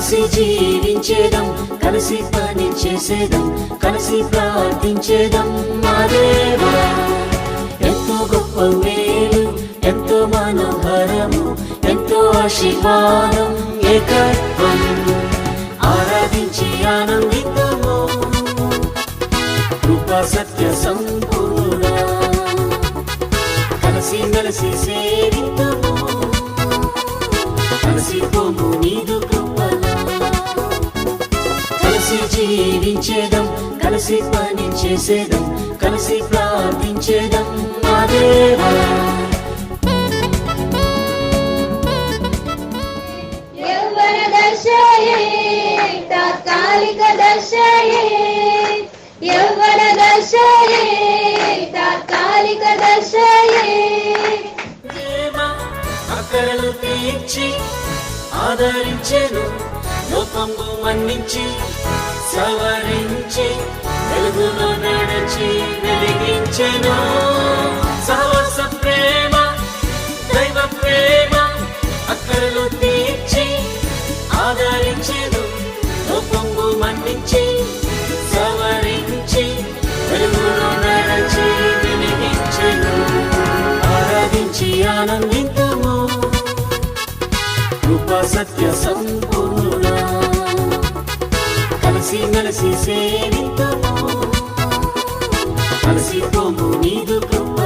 కలిసి జీవించేదం, కలిసి పని చేసేదం, కలిసి ప్రార్థించేదం. మా దేవా ఎంతో గొప్ప మేలు, ఎంతో మనోహరము, ఎంతో ఆశీర్వాదం, ఏకత్వం ఆరాధించి ఆనందిద్దాము. కృపా సత్య సంపూర్ణ కలిసి మెలిసి సేవిద్దాము. కలిసి పోము నీదు కృపలో, కలిసి జీవించేదం, కలిసి పని చేసేదం, కలిసి ప్రార్థించేదం. మా దేవా యౌవన దశయే తాత్కాలిక దశయే, యౌవన దశయే తాత్కాలిక దశయే. ప్రేమ అక్కరలు తీర్చి ఆదరించెను, లోపంబు మన్నించి సవరించి వెలుగులో నడిచి వెలిగించెను. సహవాస ప్రేమ, దైవ ప్రేమ అక్కరలు తీర్చి ఆదరించెను, లోపంబు మన్నించి సవరించి వెలుగులో నడిచి వెలిగించెను. ఆరాధించి ఆనందిద్దాము. కృపా సత్య సంపూర్ణ కలిసి మెలిసి సేవిద్దాము. కలిసి పోము నీదు కృపలో.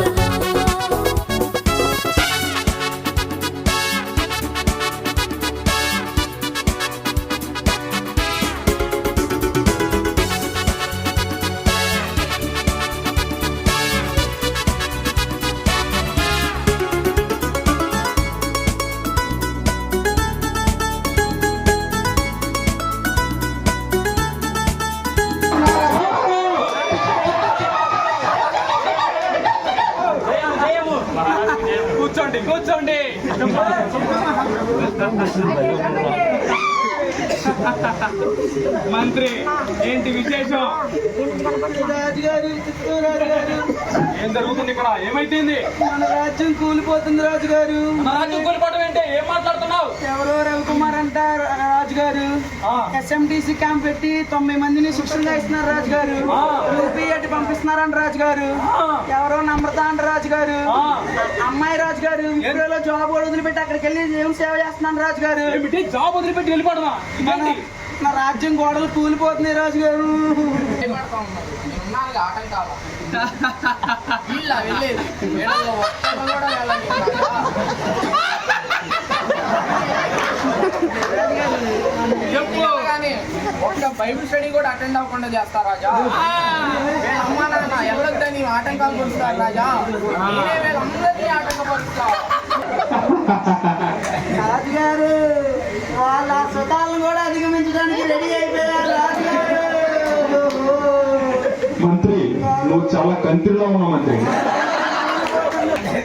కూర్చోండి కూర్చోండి. మంత్రి ఏంటి విశేషం? రాజుగారు, రాజుగారు, ఏం జరుగుతుంది ఇక్కడ? ఏమైతుంది? మన రాజ్యం కూలిపోతుంది రాజుగారు. మన రాజ్యం కూలిపోవడం ఏంటి? ఏం మాట్లాడుతున్నావు? ఎవరో రవికుమార్ అంట రాజుగారు. SMDC క్యాంప్ పెట్టి 90 మందిని శిక్షణగా ఇస్తున్నారు రాజుగారు. యూపీ అటు పంపిస్తున్నారంట రాజుగారు. ఎవరో నమ్రత అంట రాజుగారు. అమ్మాయి రాజుగారు ఇంట్లో జాబ్ వదిలిపెట్టి అక్కడికి వెళ్ళి ఏం సేవ చేస్తున్నాను రాజుగారు. ఏమిటి జాబ్ వదిలిపెట్టి వెళ్ళిపోవడమా? నా రాజ్యం గోడలు కూలిపోతున్నాయి రాజుగారు. ఒక్క బైబిల్ స్టడీ కూడా అటెండ్ అవ్వకుండా చేస్తారు రాజా. అమ్మా నాన్న వెళ్ళొద్దని ఆటంకాలు పరుస్తారు రాజా. నేనే వీళ్ళందరినీ ఆటంకపరుస్తారు. రాజుగారు వాళ్ళ సుతాలను కూడా అధిగమించడానికి రెడీ అయిపోయారు రాజుగారు. మంత్రి నువ్వు చాలా కంట్రీలో ఉన్నావు మంత్రి.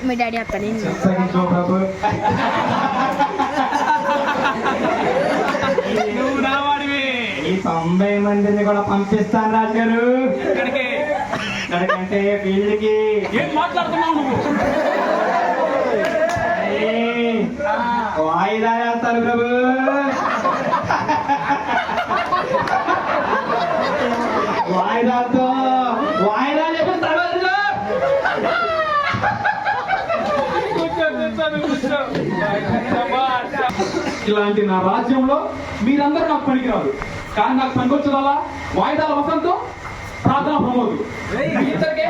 మీ డాడీ అక్కడ నువ్వు నా వాడివి. ఈ 90 మందిని కూడా పంపిస్తాను రాజుగారు. ఇక్కడికి ఎక్కడికంటే ఫీల్డ్కి. ఏం మాట్లాడుతున్నావు నువ్వు? వాయిదా వేస్తారు ప్రభు. వాయిదాతో వాయిదా చెప్పిస్తారు. ఇలాంటి నా రాజ్యంలో మీరందరూ నాకు పనికిరాదు, కానీ నాకు పనికొచ్చేదల్లా వాయిదాల వసంతం, ప్రార్థన ప్రమోదు. మీ ఇద్దరికే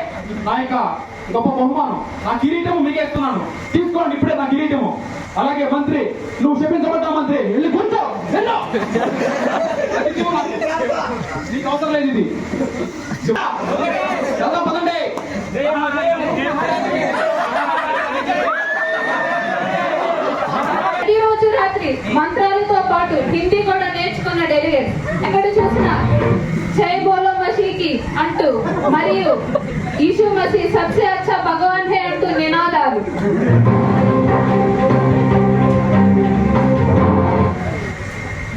నా యొక్క గొప్ప బహుమానం, నా కిరీటము మీకే ఇస్తున్నాను. తీసుకోండి ఇప్పుడే నా కిరీటము. అలాగే మంత్రి నువ్వు చెప్పించబడ్డా మంత్రి, వెళ్ళి కూర్చో. నీకు అవసరం లేదు ఇది. వెళ్దాం పదండి. ప్రతిరోజు రాత్రి మంత్రాలతో పాటు హిందీ కూడా నేర్చుకున్న డెలిగేట్ ఎక్కడ చూసినా జై బోలో మసీకి అంటూ మరియు యీశు మసీ సబ్సే అచ్చా భగవాన్ హే అంటూ నినాదాలు.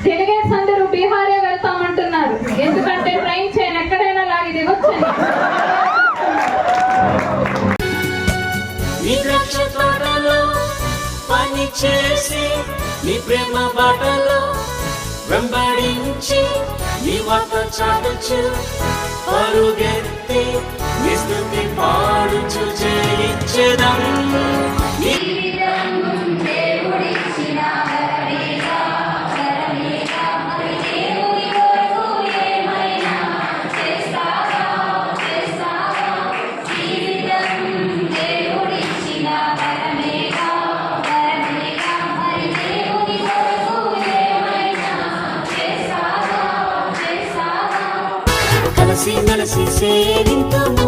డెలిగేట్స్ అందరూ బీహారే వెళ్తామంటున్నారు, ఎందుకంటే ట్రైన్ చైన్ ఎక్కడైనా లాగి దిగొచ్చని. పని చేసి నీ ప్రేమ బాటలో వెంబడించి నీ వార్త చాటుచు పరుగెత్తి నీ స్తుతి పాడుచు జయించెదం. కలిసి మెలిసి సేవింతుము